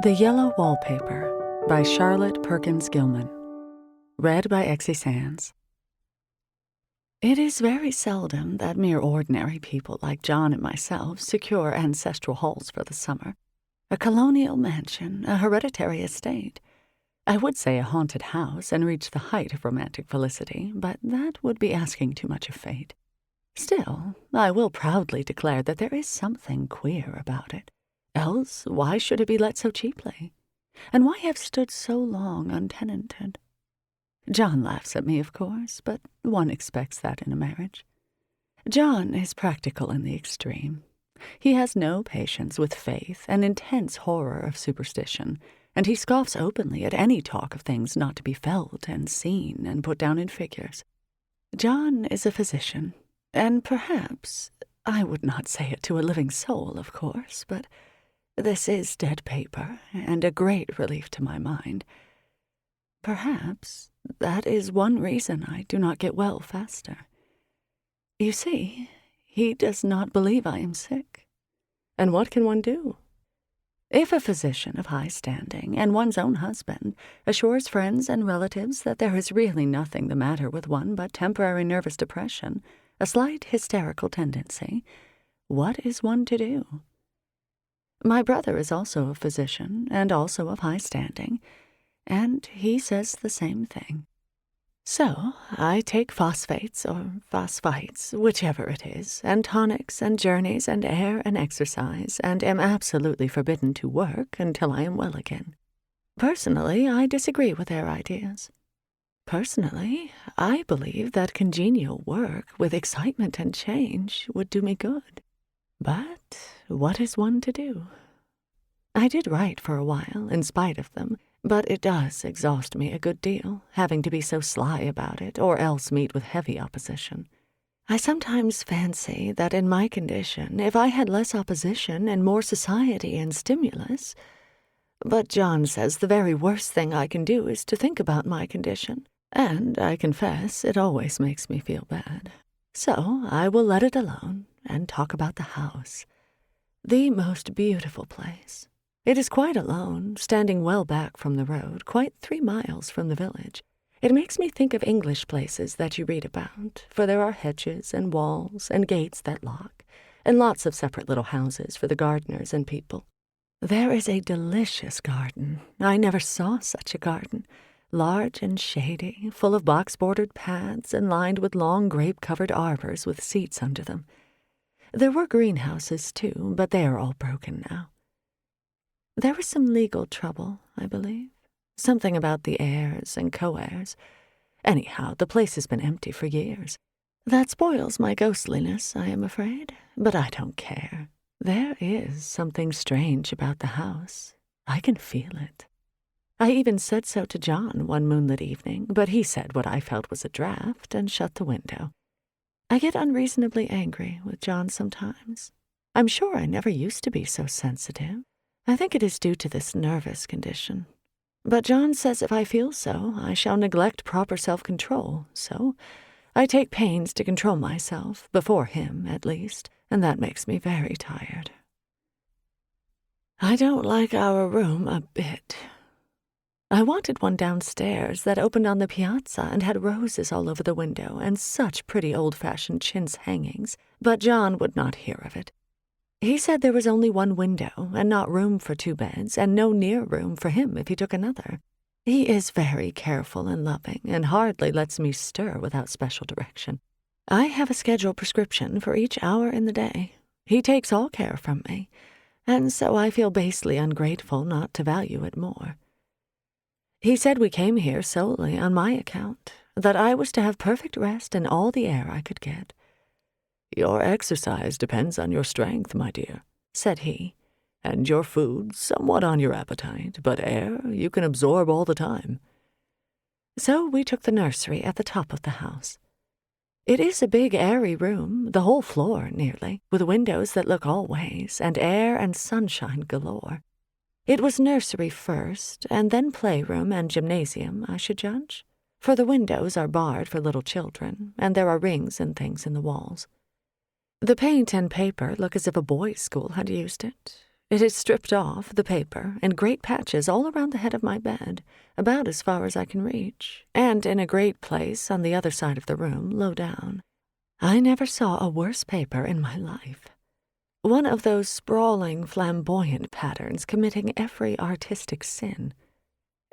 The Yellow Wallpaper by Charlotte Perkins Gilman. Read by Exie Sands. It is very seldom that mere ordinary people like John and myself secure ancestral halls for the summer. A colonial mansion, a hereditary estate. I would say a haunted house and reach the height of romantic felicity, but that would be asking too much of fate. Still, I will proudly declare that there is something queer about it. Else, why should it be let so cheaply? And why have stood so long untenanted? John laughs at me, of course, but one expects that in a marriage. John is practical in the extreme. He has no patience with faith and intense horror of superstition, and he scoffs openly at any talk of things not to be felt and seen and put down in figures. John is a physician, and perhaps, I would not say it to a living soul, of course, but this is dead paper, and a great relief to my mind. Perhaps that is one reason I do not get well faster. You see, he does not believe I am sick. And what can one do? If a physician of high standing, and one's own husband, assures friends and relatives that there is really nothing the matter with one but temporary nervous depression, a slight hysterical tendency, what is one to do? My brother is also a physician, and also of high standing, and he says the same thing. So I take phosphates or phosphites, whichever it is, and tonics and journeys and air and exercise, and am absolutely forbidden to work until I am well again. Personally, I disagree with their ideas. Personally, I believe that congenial work with excitement and change would do me good. But what is one to do? I did write for a while, in spite of them, but it does exhaust me a good deal, having to be so sly about it, or else meet with heavy opposition. I sometimes fancy that in my condition, if I had less opposition and more society and stimulus— but John says the very worst thing I can do is to think about my condition, and I confess it always makes me feel bad. So I will let it alone and talk about the house. The most beautiful place. It is quite alone, standing well back from the road, quite 3 miles from the village. It makes me think of English places that you read about, for there are hedges and walls and gates that lock, and lots of separate little houses for the gardeners and people. There is a delicious garden. I never saw such a garden. Large and shady, full of box-bordered paths and lined with long grape-covered arbors with seats under them. There were greenhouses, too, but they are all broken now. There was some legal trouble, I believe. Something about the heirs and co-heirs. Anyhow, the place has been empty for years. That spoils my ghostliness, I am afraid, but I don't care. There is something strange about the house. I can feel it. I even said so to John one moonlit evening, but he said what I felt was a draught and shut the window. I get unreasonably angry with John sometimes. I'm sure I never used to be so sensitive. I think it is due to this nervous condition. But John says if I feel so, I shall neglect proper self-control, so I take pains to control myself, before him at least, and that makes me very tired. I don't like our room a bit. I wanted one downstairs that opened on the piazza and had roses all over the window and such pretty old-fashioned chintz hangings, but John would not hear of it. He said there was only one window and not room for 2 beds and no near room for him if he took another. He is very careful and loving and hardly lets me stir without special direction. I have a scheduled prescription for each hour in the day. He takes all care from me, and so I feel basely ungrateful not to value it more. He said we came here solely on my account, that I was to have perfect rest and all the air I could get. "Your exercise depends on your strength, my dear," said he, "and your food somewhat on your appetite, but air you can absorb all the time." So we took the nursery at the top of the house. It is a big airy room, the whole floor nearly, with windows that look all ways, and air and sunshine galore. It was nursery first, and then playroom and gymnasium, I should judge, for the windows are barred for little children, and there are rings and things in the walls. The paint and paper look as if a boys' school had used it. It is stripped off, the paper, in great patches all around the head of my bed, about as far as I can reach, and in a great place on the other side of the room, low down. I never saw a worse paper in my life. One of those sprawling, flamboyant patterns committing every artistic sin.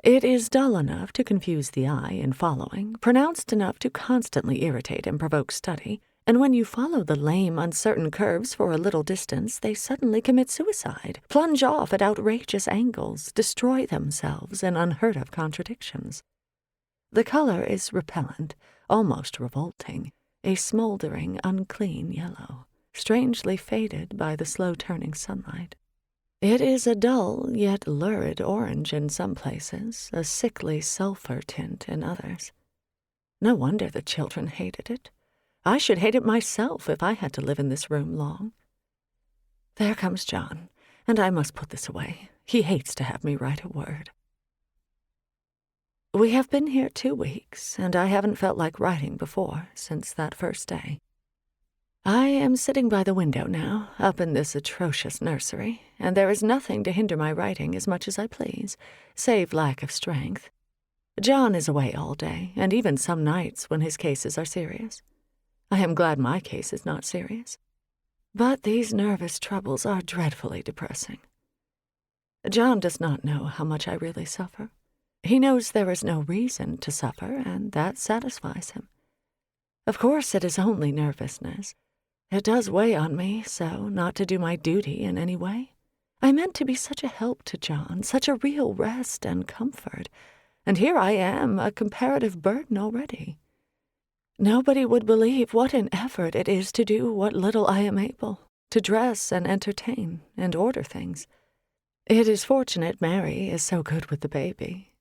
It is dull enough to confuse the eye in following, pronounced enough to constantly irritate and provoke study, and when you follow the lame, uncertain curves for a little distance, they suddenly commit suicide, plunge off at outrageous angles, destroy themselves in unheard-of contradictions. The color is repellent, almost revolting, a smoldering, unclean yellow, strangely faded by the slow-turning sunlight. It is a dull, yet lurid orange in some places, a sickly sulphur tint in others. No wonder the children hated it. I should hate it myself if I had to live in this room long. There comes John, and I must put this away. He hates to have me write a word. We have been here 2 weeks, and I haven't felt like writing before since that first day. I am sitting by the window now, up in this atrocious nursery, and there is nothing to hinder my writing as much as I please, save lack of strength. John is away all day, and even some nights when his cases are serious. I am glad my case is not serious. But these nervous troubles are dreadfully depressing. John does not know how much I really suffer. He knows there is no reason to suffer, and that satisfies him. Of course, it is only nervousness. It does weigh on me so not to do my duty in any way. I meant to be such a help to John, such a real rest and comfort, and here I am, a comparative burden already. Nobody would believe what an effort it is to do what little I am able, to dress and entertain and order things. It is fortunate Mary is so good with the baby.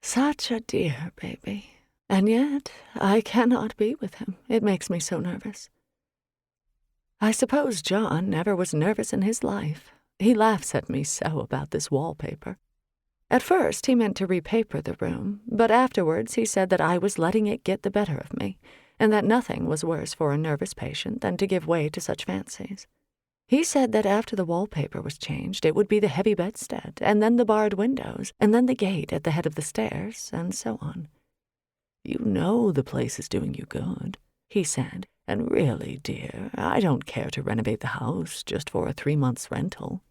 Such a dear baby, and yet I cannot be with him. It makes me so nervous. I suppose John never was nervous in his life. He laughs at me so about this wallpaper. At first he meant to repaper the room, but afterwards he said that I was letting it get the better of me, and that nothing was worse for a nervous patient than to give way to such fancies. He said that after the wallpaper was changed, it would be the heavy bedstead, and then the barred windows, and then the gate at the head of the stairs, and so on. "You know the place is doing you good," he said, "and really, dear, I don't care to renovate the house just for a 3 months' rental."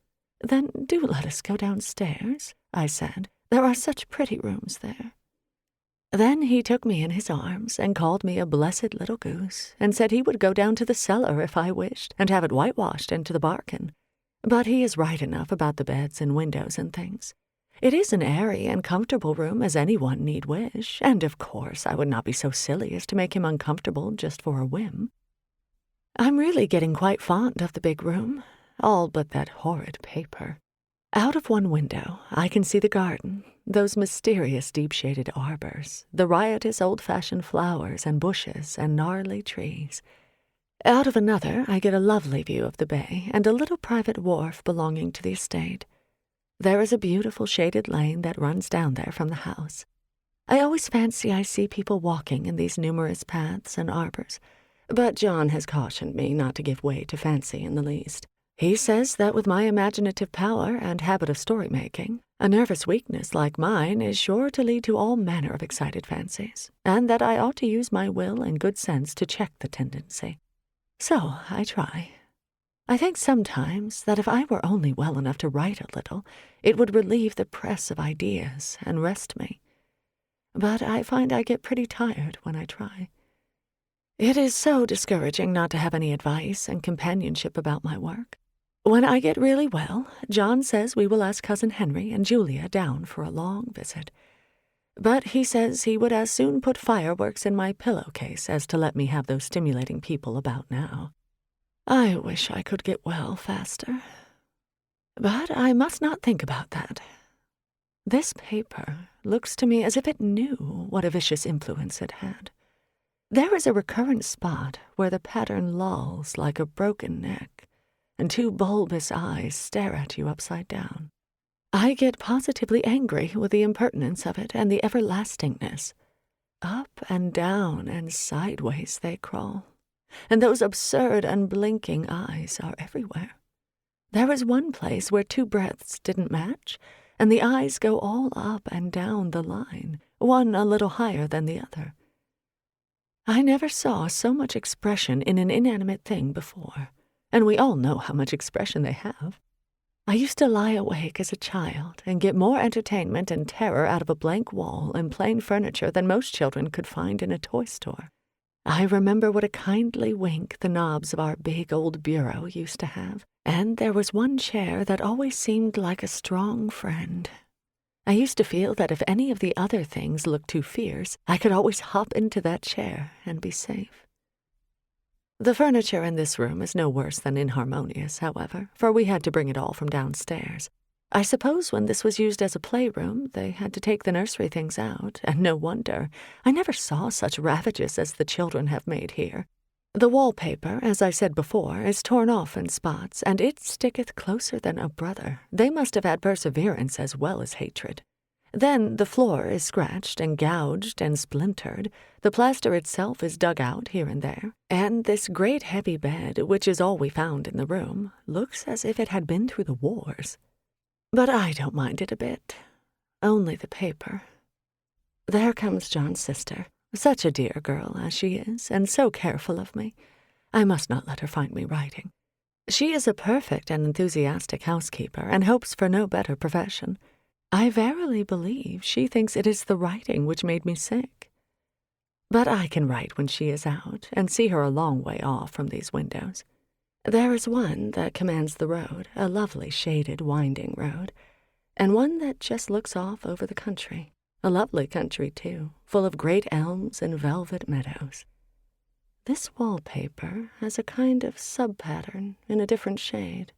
"Then do let us go downstairs," I said. "There are such pretty rooms there." Then he took me in his arms and called me a blessed little goose, and said he would go down to the cellar if I wished, and have it whitewashed into the bargain. But he is right enough about the beds and windows and things. It is an airy and comfortable room as anyone need wish, and of course I would not be so silly as to make him uncomfortable just for a whim. I'm really getting quite fond of the big room, all but that horrid paper. Out of one window I can see the garden, those mysterious deep-shaded arbors, the riotous old-fashioned flowers and bushes and gnarly trees. Out of another I get a lovely view of the bay and a little private wharf belonging to the estate. There is a beautiful shaded lane that runs down there from the house. I always fancy I see people walking in these numerous paths and arbors, but John has cautioned me not to give way to fancy in the least. He says that with my imaginative power and habit of story-making, a nervous weakness like mine is sure to lead to all manner of excited fancies, and that I ought to use my will and good sense to check the tendency. So I try. I think sometimes that if I were only well enough to write a little, it would relieve the press of ideas and rest me. But I find I get pretty tired when I try. It is so discouraging not to have any advice and companionship about my work. When I get really well, John says we will ask Cousin Henry and Julia down for a long visit. But he says he would as soon put fireworks in my pillowcase as to let me have those stimulating people about now. I wish I could get well faster. But I must not think about that. This paper looks to me as if it knew what a vicious influence it had. There is a recurrent spot where the pattern lolls like a broken neck, and 2 bulbous eyes stare at you upside down. I get positively angry with the impertinence of it and the everlastingness. Up and down and sideways they crawl, and those absurd unblinking eyes are everywhere. There was one place where two breadths didn't match, and the eyes go all up and down the line, one a little higher than the other. I never saw so much expression in an inanimate thing before, and we all know how much expression they have. I used to lie awake as a child and get more entertainment and terror out of a blank wall and plain furniture than most children could find in a toy store. I remember what a kindly wink the knobs of our big old bureau used to have, and there was one chair that always seemed like a strong friend. I used to feel that if any of the other things looked too fierce, I could always hop into that chair and be safe. The furniture in this room is no worse than inharmonious, however, for we had to bring it all from downstairs. I suppose when this was used as a playroom, they had to take the nursery things out, and no wonder. I never saw such ravages as the children have made here. The wallpaper, as I said before, is torn off in spots, and it sticketh closer than a brother. They must have had perseverance as well as hatred. Then the floor is scratched and gouged and splintered. The plaster itself is dug out here and there, and this great heavy bed, which is all we found in the room, looks as if it had been through the wars. But I don't mind it a bit. Only the paper. There comes John's sister, such a dear girl as she is, and so careful of me. I must not let her find me writing. She is a perfect and enthusiastic housekeeper, and hopes for no better profession. I verily believe she thinks it is the writing which made me sick. But I can write when she is out, and see her a long way off from these windows. There is one that commands the road, a lovely shaded, winding road, and one that just looks off over the country, a lovely country, too, full of great elms and velvet meadows. This wallpaper has a kind of sub-pattern in a different shade,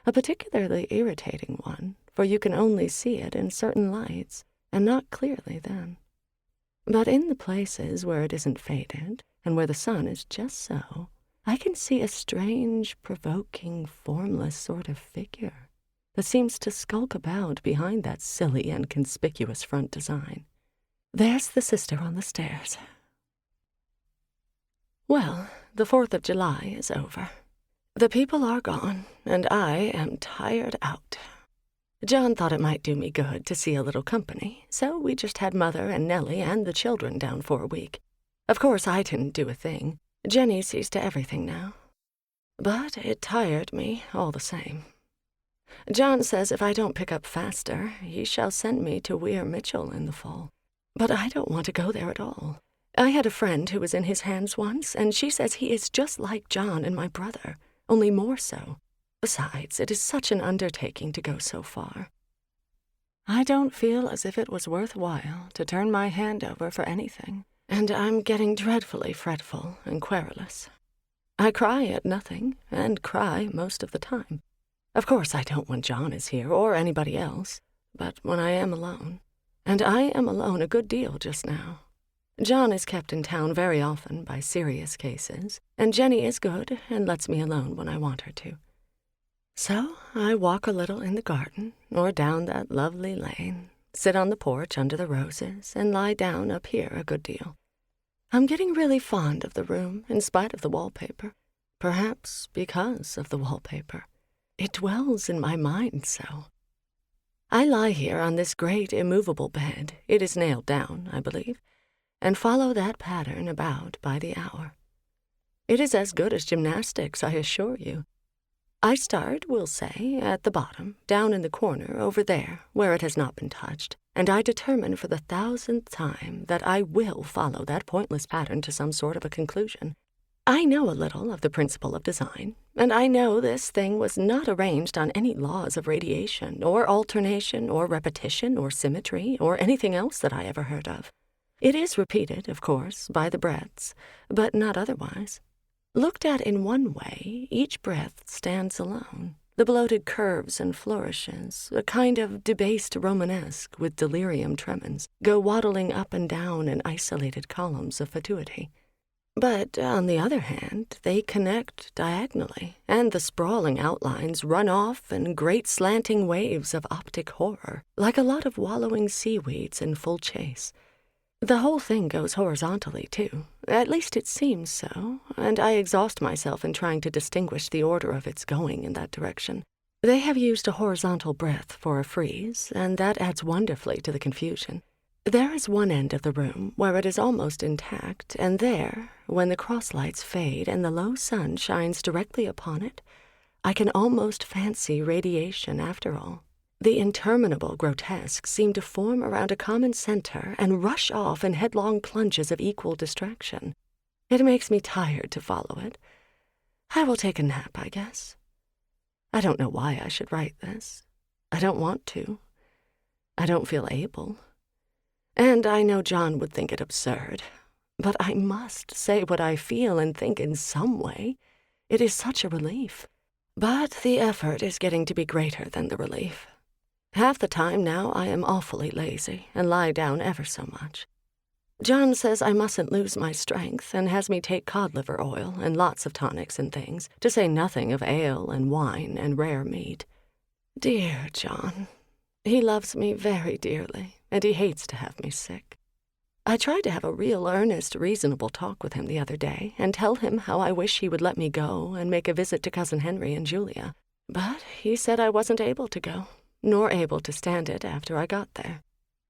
a particularly irritating one, for you can only see it in certain lights, and not clearly then. But in the places where it isn't faded, and where the sun is just so, I can see a strange, provoking, formless sort of figure that seems to skulk about behind that silly and conspicuous front design. There's the sister on the stairs. Well, the 4th of July is over. The people are gone, and I am tired out. John thought it might do me good to see a little company, so we just had Mother and Nellie and the children down for a week. Of course, I didn't do a thing. Jenny sees to everything now. But it tired me all the same. John says if I don't pick up faster, he shall send me to Weir Mitchell in the fall. But I don't want to go there at all. I had a friend who was in his hands once, and she says he is just like John and my brother, only more so. Besides, it is such an undertaking to go so far. I don't feel as if it was worthwhile to turn my hand over for anything, and I'm getting dreadfully fretful and querulous. I cry at nothing, and cry most of the time. Of course, I don't when John is here, or anybody else, but when I am alone. And I am alone a good deal just now. John is kept in town very often by serious cases, and Jenny is good and lets me alone when I want her to. So I walk a little in the garden, or down that lovely lane, sit on the porch under the roses, and lie down up here a good deal. I'm getting really fond of the room, in spite of the wallpaper. Perhaps because of the wallpaper. It dwells in my mind so. I lie here on this great immovable bed, it is nailed down, I believe, and follow that pattern about by the hour. It is as good as gymnastics, I assure you. I start, we'll say, at the bottom, down in the corner over there, where it has not been touched, and I determine for the 1000th time that I will follow that pointless pattern to some sort of a conclusion. I know a little of the principle of design, and I know this thing was not arranged on any laws of radiation, or alternation, or repetition, or symmetry, or anything else that I ever heard of. It is repeated, of course, by the breadths, but not otherwise. Looked at in one way, each breadth stands alone. The bloated curves and flourishes, a kind of debased Romanesque with delirium tremens, go waddling up and down in isolated columns of fatuity. But, on the other hand, they connect diagonally, and the sprawling outlines run off in great slanting waves of optic horror, like a lot of wallowing seaweeds in full chase. The whole thing goes horizontally, too. At least it seems so, and I exhaust myself in trying to distinguish the order of its going in that direction. They have used a horizontal breath for a frieze, and that adds wonderfully to the confusion. There is one end of the room where it is almost intact, and there, when the cross-lights fade and the low sun shines directly upon it, I can almost fancy radiation after all. The interminable grotesques seem to form around a common center and rush off in headlong plunges of equal distraction. It makes me tired to follow it. I will take a nap, I guess. I don't know why I should write this. I don't want to. I don't feel able. And I know John would think it absurd. But I must say what I feel and think in some way. It is such a relief. But the effort is getting to be greater than the relief. Half the time now I am awfully lazy and lie down ever so much. John says I mustn't lose my strength and has me take cod liver oil and lots of tonics and things, to say nothing of ale and wine and rare meat. Dear John. He loves me very dearly, and he hates to have me sick. I tried to have a real earnest, reasonable talk with him the other day and tell him how I wish he would let me go and make a visit to Cousin Henry and Julia. But he said I wasn't able to go, nor able to stand it after I got there.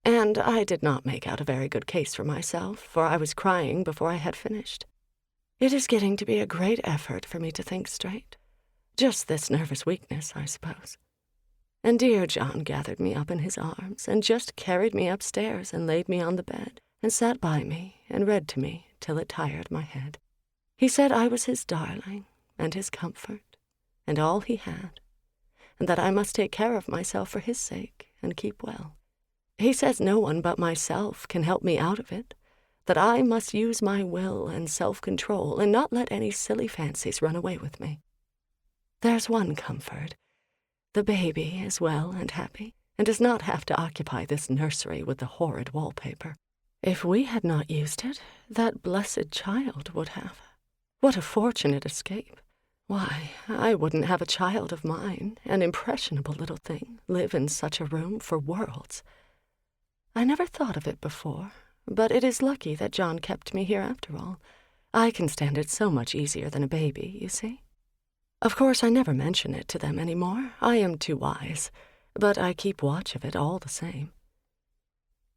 And I did not make out a very good case for myself, for I was crying before I had finished. It is getting to be a great effort for me to think straight. Just this nervous weakness, I suppose. And dear John gathered me up in his arms and just carried me upstairs and laid me on the bed and sat by me and read to me till it tired my head. He said I was his darling and his comfort and all he had, and that I must take care of myself for his sake and keep well. He says no one but myself can help me out of it, that I must use my will and self-control and not let any silly fancies run away with me. There's one comfort. The baby is well and happy, and does not have to occupy this nursery with the horrid wallpaper. If we had not used it, that blessed child would have. What a fortunate escape. Why, I wouldn't have a child of mine, an impressionable little thing, live in such a room for worlds. I never thought of it before, but it is lucky that John kept me here after all. I can stand it so much easier than a baby, you see. Of course, I never mention it to them any more. I am too wise, but I keep watch of it all the same.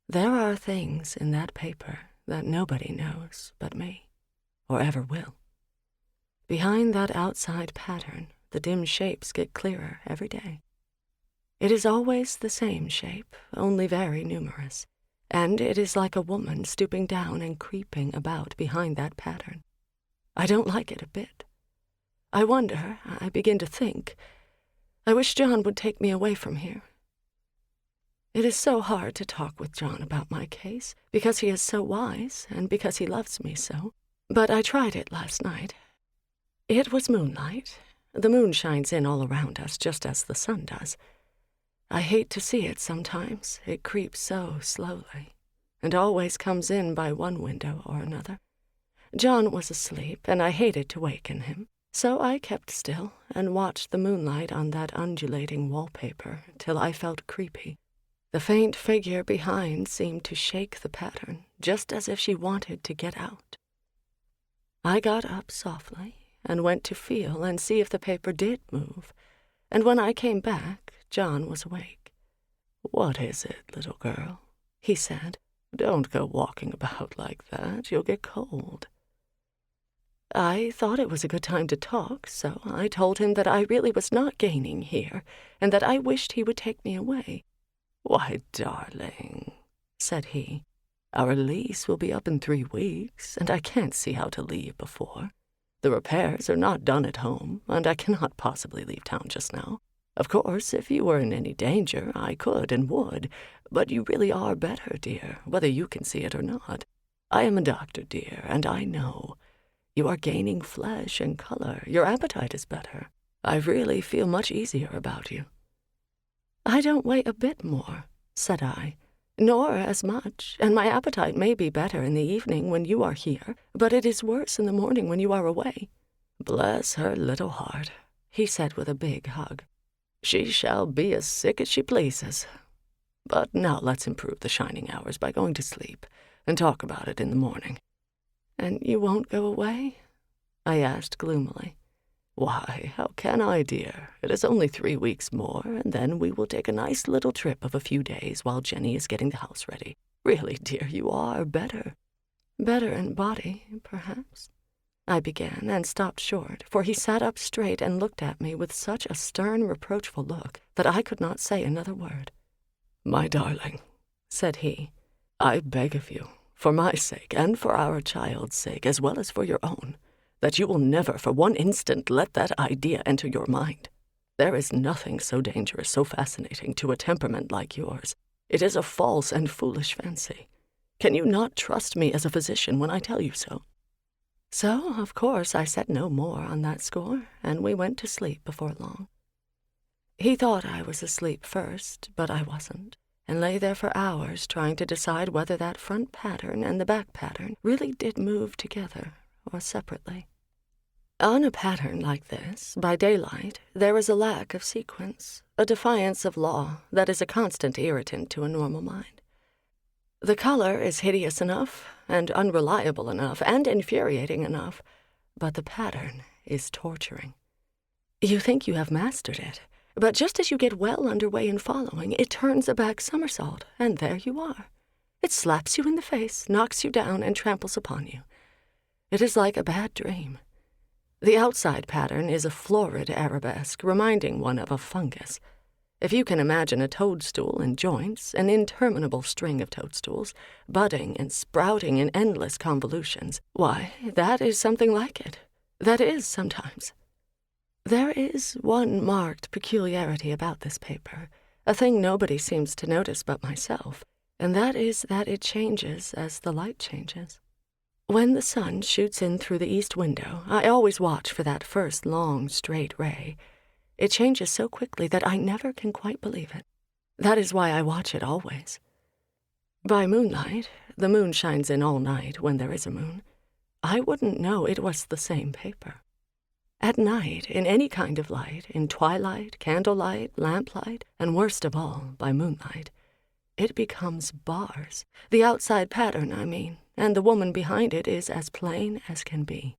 There are things in that paper that nobody knows but me, or ever will. Behind that outside pattern, the dim shapes get clearer every day. It is always the same shape, only very numerous, and it is like a woman stooping down and creeping about behind that pattern. I don't like it a bit. I wonder, I begin to think, I wish John would take me away from here. It is so hard to talk with John about my case, because he is so wise and because he loves me so. But I tried it last night. It was moonlight. The moon shines in all around us just as the sun does. I hate to see it sometimes. It creeps so slowly, and always comes in by one window or another. John was asleep, and I hated to waken him. So I kept still and watched the moonlight on that undulating wallpaper till I felt creepy. The faint figure behind seemed to shake the pattern, just as if she wanted to get out. I got up softly and went to feel and see if the paper did move, and when I came back, John was awake. "What is it, little girl?" he said. "Don't go walking about like that. You'll get cold." I thought it was a good time to talk, so I told him that I really was not gaining here, and that I wished he would take me away. "Why, darling," said he, "our lease will be up in 3 weeks, and I can't see how to leave before. The repairs are not done at home, and I cannot possibly leave town just now. Of course, if you were in any danger, I could and would, but you really are better, dear, whether you can see it or not. I am a doctor, dear, and I know. You are gaining flesh and color. Your appetite is better. I really feel much easier about you." "I don't weigh a bit more," said I, "nor as much, and my appetite may be better in the evening when you are here, but it is worse in the morning when you are away." "Bless her little heart," he said with a big hug. "She shall be as sick as she pleases. But now let's improve the shining hours by going to sleep and talk about it in the morning." "And you won't go away?" I asked gloomily. Why, how can I, dear? It is only 3 weeks more, and then we will take a nice little trip of a few days while Jenny is getting the house ready. Really, dear, you are better. Better in body, perhaps. I began and stopped short, for he sat up straight and looked at me with such a stern, reproachful look that I could not say another word. My darling, said he, I beg of you, for my sake and for our child's sake, as well as for your own, that you will never for one instant let that idea enter your mind. There is nothing so dangerous, so fascinating to a temperament like yours. It is a false and foolish fancy. Can you not trust me as a physician when I tell you so? So, of course, I said no more on that score, and we went to sleep before long. He thought I was asleep first, but I wasn't, and lay there for hours trying to decide whether that front pattern and the back pattern really did move together or separately. On a pattern like this, by daylight, there is a lack of sequence, a defiance of law that is a constant irritant to a normal mind. The color is hideous enough, and unreliable enough, and infuriating enough, but the pattern is torturing. You think you have mastered it, but just as you get well underway in following, it turns a back somersault, and there you are. It slaps you in the face, knocks you down, and tramples upon you. It is like a bad dream. The outside pattern is a florid arabesque, reminding one of a fungus. If you can imagine a toadstool in joints, an interminable string of toadstools, budding and sprouting in endless convolutions, why, that is something like it. That is sometimes. There is one marked peculiarity about this paper, a thing nobody seems to notice but myself, and that is that it changes as the light changes. When the sun shoots in through the east window, I always watch for that first long, straight ray. It changes so quickly that I never can quite believe it. That is why I watch it always. By moonlight, the moon shines in all night when there is a moon, I wouldn't know it was the same paper. At night, in any kind of light, in twilight, candlelight, lamplight, and worst of all, by moonlight, it becomes bars. The outside pattern, I mean, and the woman behind it is as plain as can be.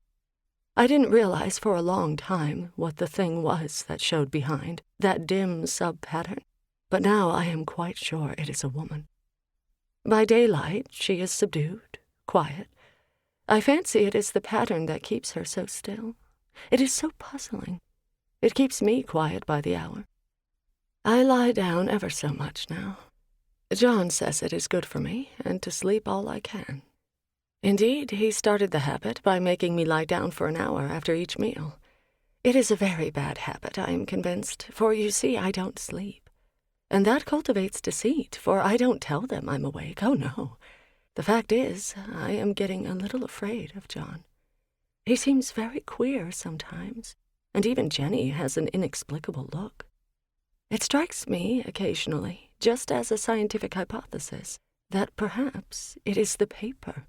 I didn't realize for a long time what the thing was that showed behind, that dim sub-pattern, but now I am quite sure it is a woman. By daylight, she is subdued, quiet. I fancy it is the pattern that keeps her so still. It is so puzzling. It keeps me quiet by the hour. I lie down ever so much now. John says it is good for me, and to sleep all I can. Indeed, he started the habit by making me lie down for an hour after each meal. It is a very bad habit, I am convinced, for you see I don't sleep. And that cultivates deceit, for I don't tell them I'm awake, oh no. The fact is, I am getting a little afraid of John. He seems very queer sometimes, and even Jenny has an inexplicable look. It strikes me occasionally, just as a scientific hypothesis, that perhaps it is the paper.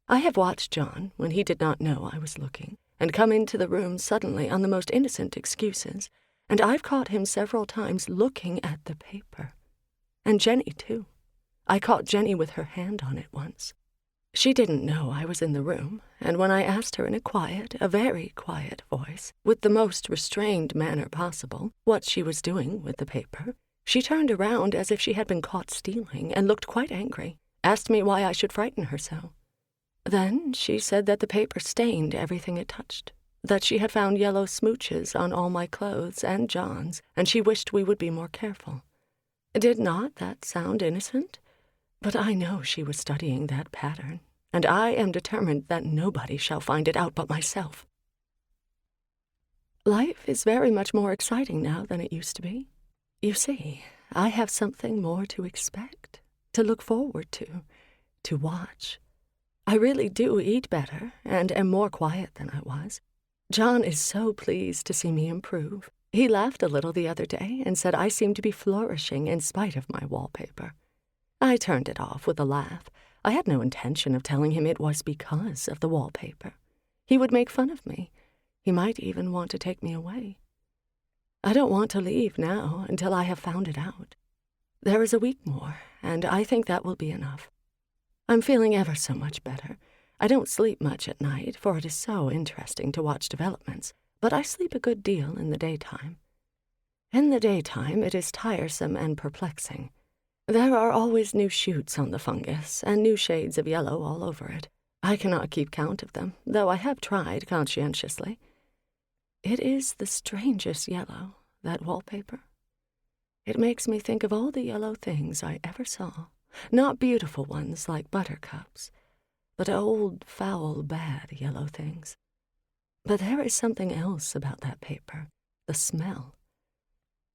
I have watched John, when he did not know I was looking, and come into the room suddenly on the most innocent excuses, and I've caught him several times looking at the paper. And Jenny, too. I caught Jenny with her hand on it once. She didn't know I was in the room, and when I asked her in a very quiet voice, with the most restrained manner possible, what she was doing with the paper, she turned around as if she had been caught stealing and looked quite angry, asked me why I should frighten her so. Then she said that the paper stained everything it touched, that she had found yellow smooches on all my clothes and John's, and she wished we would be more careful. Did not that sound innocent? But I know she was studying that pattern, and I am determined that nobody shall find it out but myself. Life is very much more exciting now than it used to be. You see, I have something more to expect, to look forward to watch. I really do eat better, and am more quiet than I was. John is so pleased to see me improve. He laughed a little the other day and said I seemed to be flourishing in spite of my wallpaper. I turned it off with a laugh. I had no intention of telling him it was because of the wallpaper. He would make fun of me. He might even want to take me away. I don't want to leave now until I have found it out. There is a week more, and I think that will be enough. I'm feeling ever so much better. I don't sleep much at night, for it is so interesting to watch developments. but I sleep a good deal in the daytime. In the daytime, it is tiresome and perplexing. There are always new shoots on the fungus, and new shades of yellow all over it. I cannot keep count of them, though I have tried conscientiously. It is the strangest yellow, that wallpaper. It makes me think of all the yellow things I ever saw, not beautiful ones like buttercups, but old, foul, bad yellow things. But there is something else about that paper, the smell.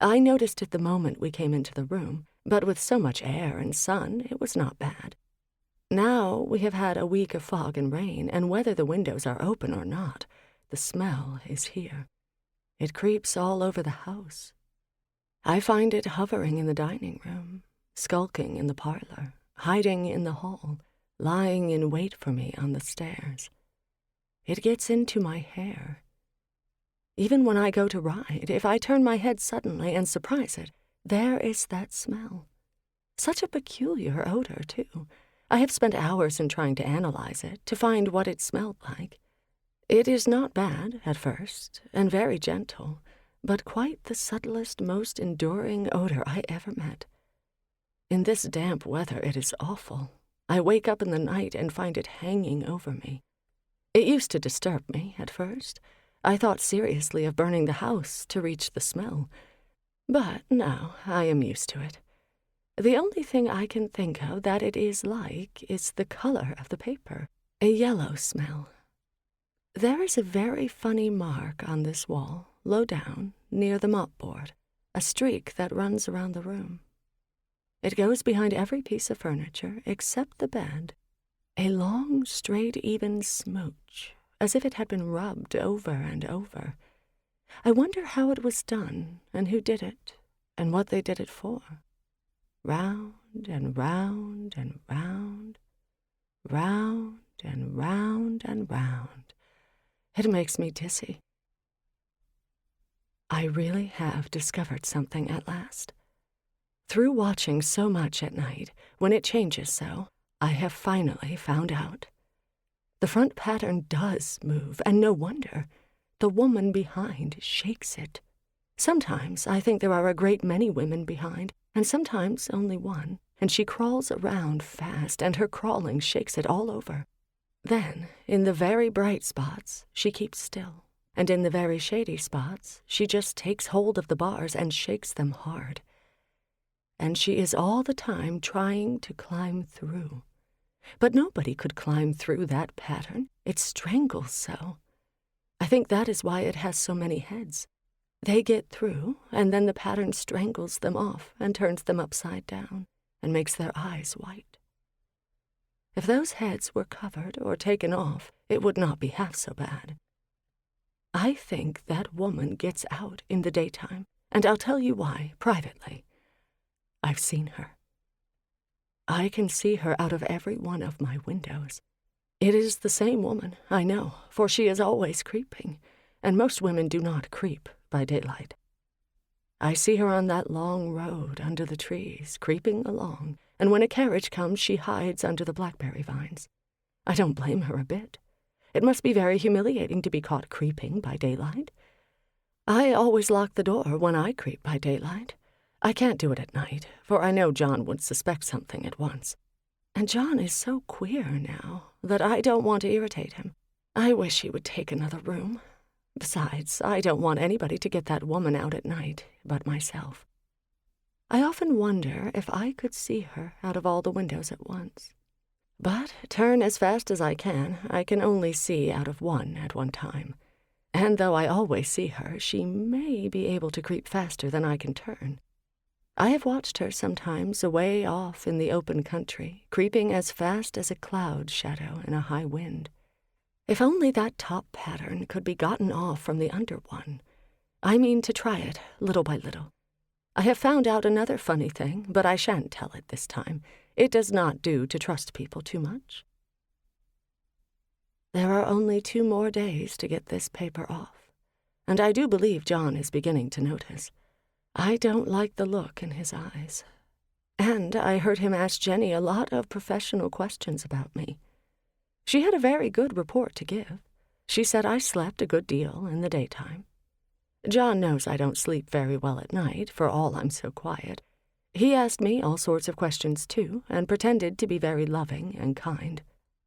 I noticed it the moment we came into the room, but with so much air and sun, it was not bad. Now we have had a week of fog and rain, and whether the windows are open or not, the smell is here. It creeps all over the house. I find it hovering in the dining room, skulking in the parlor, hiding in the hall, lying in wait for me on the stairs. It gets into my hair. Even when I go to ride, if I turn my head suddenly and surprise it, there is that smell. Such a peculiar odor, too. I have spent hours in trying to analyze it, to find what it smelled like. It is not bad at first, and very gentle, but quite the subtlest, most enduring odor I ever met. In this damp weather, it is awful. I wake up in the night and find it hanging over me. It used to disturb me at first. I thought seriously of burning the house to reach the smell. But now I am used to it. The only thing I can think of that it is like is the color of the paper, a yellow smell. There is a very funny mark on this wall, low down, near the mopboard, a streak that runs around the room. It goes behind every piece of furniture except the bed, a long, straight, even smooch, as if it had been rubbed over and over. I wonder how it was done, and who did it, and what they did it for. Round and round and round, round and round and round. It makes me dizzy. I really have discovered something at last. Through watching so much at night, when it changes so, I have finally found out. The front pattern does move, and no wonder. The woman behind shakes it. Sometimes I think there are a great many women behind, and sometimes only one, and she crawls around fast, and her crawling shakes it all over. Then, in the very bright spots, she keeps still, and in the very shady spots, she just takes hold of the bars and shakes them hard. And she is all the time trying to climb through. But nobody could climb through that pattern. It strangles so. I think that is why it has so many heads. They get through, and then the pattern strangles them off and turns them upside down and makes their eyes white. If those heads were covered or taken off, it would not be half so bad. I think that woman gets out in the daytime, and I'll tell you why, privately. I've seen her. I can see her out of every one of my windows. It is the same woman, I know, for she is always creeping, and most women do not creep by daylight. I see her on that long road under the trees, creeping along, and when a carriage comes, she hides under the blackberry vines. I don't blame her a bit. It must be very humiliating to be caught creeping by daylight. I always lock the door when I creep by daylight. I can't do it at night, for I know John would suspect something at once. And John is so queer now that I don't want to irritate him. I wish he would take another room. Besides, I don't want anybody to get that woman out at night but myself. I often wonder if I could see her out of all the windows at once. But turn as fast as I can only see out of one at one time. And though I always see her, she may be able to creep faster than I can turn. I have watched her sometimes away off in the open country, creeping as fast as a cloud shadow in a high wind. If only that top pattern could be gotten off from the under one. I mean to try it, little by little. I have found out another funny thing, but I shan't tell it this time. It does not do to trust people too much. There are only 2 more days to get this paper off, and I do believe John is beginning to notice. I don't like the look in his eyes. And I heard him ask Jenny a lot of professional questions about me. She had a very good report to give. She said I slept a good deal in the daytime. John knows I don't sleep very well at night, for all I'm so quiet. He asked me all sorts of questions, too, and pretended to be very loving and kind,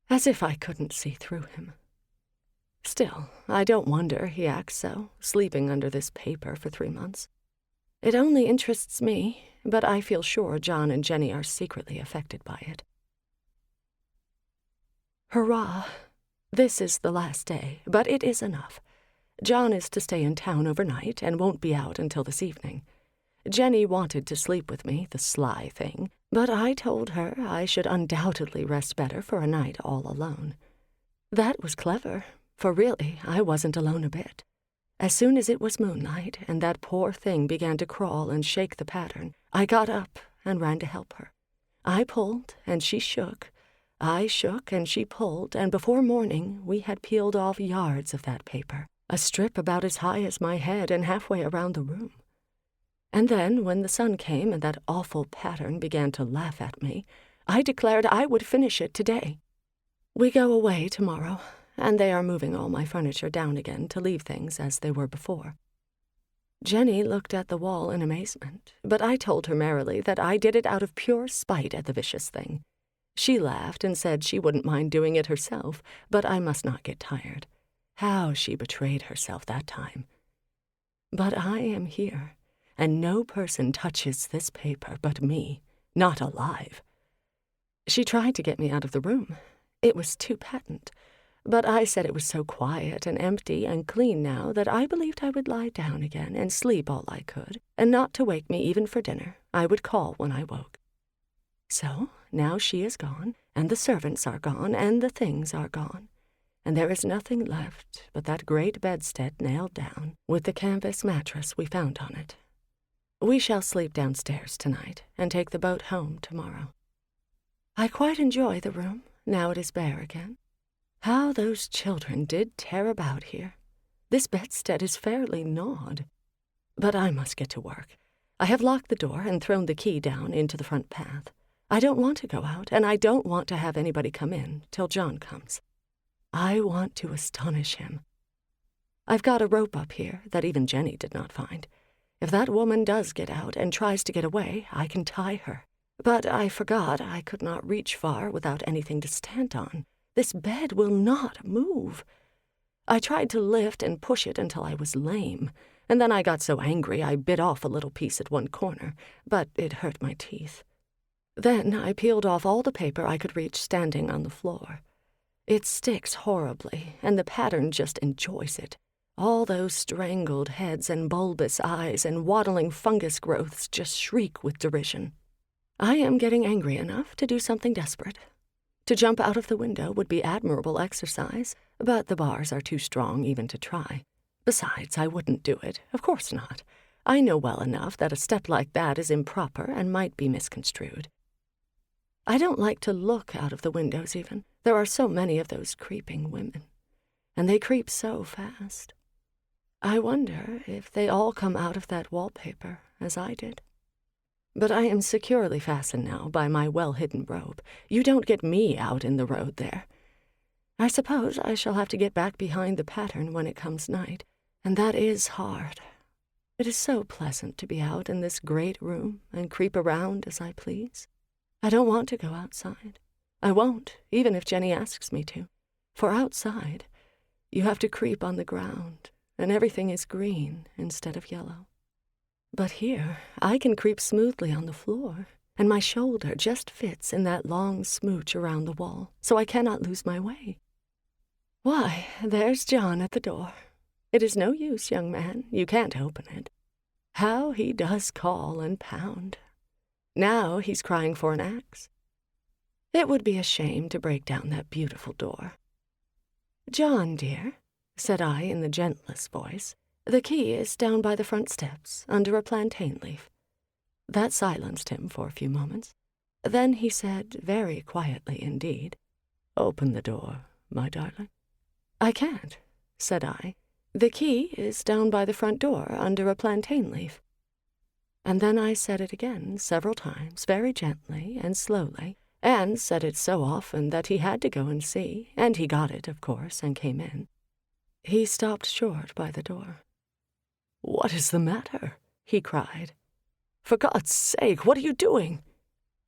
as if I couldn't see through him. Still, I don't wonder he acts so, sleeping under this paper for 3 months. It only interests me, but I feel sure John and Jenny are secretly affected by it. Hurrah! This is the last day, but it is enough. John is to stay in town overnight and won't be out until this evening. Jenny wanted to sleep with me, the sly thing, but I told her I should undoubtedly rest better for a night all alone. That was clever, for really I wasn't alone a bit. As soon as it was moonlight and that poor thing began to crawl and shake the pattern, I got up and ran to help her. I pulled and she shook. I shook and she pulled, and before morning we had peeled off yards of that paper, a strip about as high as my head and halfway around the room. And then, when the sun came and that awful pattern began to laugh at me, I declared I would finish it today. We go away tomorrow, and they are moving all my furniture down again to leave things as they were before. Jenny looked at the wall in amazement, but I told her merrily that I did it out of pure spite at the vicious thing. She laughed and said she wouldn't mind doing it herself, but I must not get tired. How she betrayed herself that time. But I am here, and no person touches this paper but me, not alive. She tried to get me out of the room. It was too patent, but I said it was so quiet and empty and clean now that I believed I would lie down again and sleep all I could, and not to wake me even for dinner. I would call when I woke. So now she is gone, and the servants are gone, and the things are gone, and there is nothing left but that great bedstead nailed down, with the canvas mattress we found on it. We shall sleep downstairs tonight, and take the boat home tomorrow. I quite enjoy the room, now it is bare again. How those children did tear about here. This bedstead is fairly gnawed. But I must get to work. I have locked the door and thrown the key down into the front path. I don't want to go out, and I don't want to have anybody come in till John comes. I want to astonish him. I've got a rope up here that even Jenny did not find. If that woman does get out and tries to get away, I can tie her. But I forgot I could not reach far without anything to stand on. This bed will not move. I tried to lift and push it until I was lame, and then I got so angry I bit off a little piece at one corner, but it hurt my teeth. Then I peeled off all the paper I could reach standing on the floor. It sticks horribly, and the pattern just enjoys it. All those strangled heads and bulbous eyes and waddling fungus growths just shriek with derision. I am getting angry enough to do something desperate. To jump out of the window would be admirable exercise, but the bars are too strong even to try. Besides, I wouldn't do it. Of course not. I know well enough that a step like that is improper and might be misconstrued. I don't like to look out of the windows even. There are so many of those creeping women, and they creep so fast. I wonder if they all come out of that wallpaper, as I did. But I am securely fastened now by my well-hidden rope. You don't get me out in the road there. I suppose I shall have to get back behind the pattern when it comes night, and that is hard. It is so pleasant to be out in this great room and creep around as I please. I don't want to go outside. I won't, even if Jenny asks me to. For outside, you have to creep on the ground, and everything is green instead of yellow. But here, I can creep smoothly on the floor, and my shoulder just fits in that long smooch around the wall, so I cannot lose my way. Why, there's John at the door. It is no use, young man, you can't open it. How he does call and pound. Now he's crying for an axe. It would be a shame to break down that beautiful door. "John, dear," said I in the gentlest voice, "the key is down by the front steps, under a plantain leaf." That silenced him for a few moments. Then he said, very quietly indeed, "Open the door, my darling." "I can't," said I. "The key is down by the front door, under a plantain leaf." And then I said it again several times, very gently and slowly, and said it so often that he had to go and see, and he got it, of course, and came in. He stopped short by the door. "What is the matter?" he cried. "For God's sake, what are you doing?"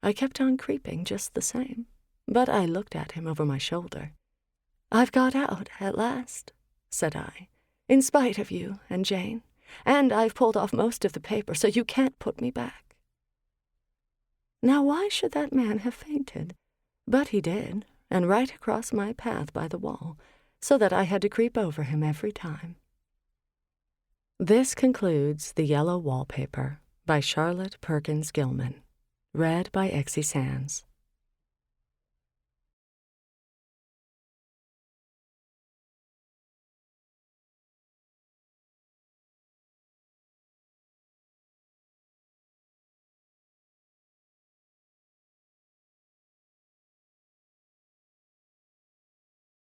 I kept on creeping just the same, but I looked at him over my shoulder. "I've got out at last," said I, "in spite of you and Jane, and I've pulled off most of the paper, so you can't put me back." Now why should that man have fainted? But he did, and right across my path by the wall, so that I had to creep over him every time. This concludes The Yellow Wallpaper by Charlotte Perkins Gilman, read by Exie Sands.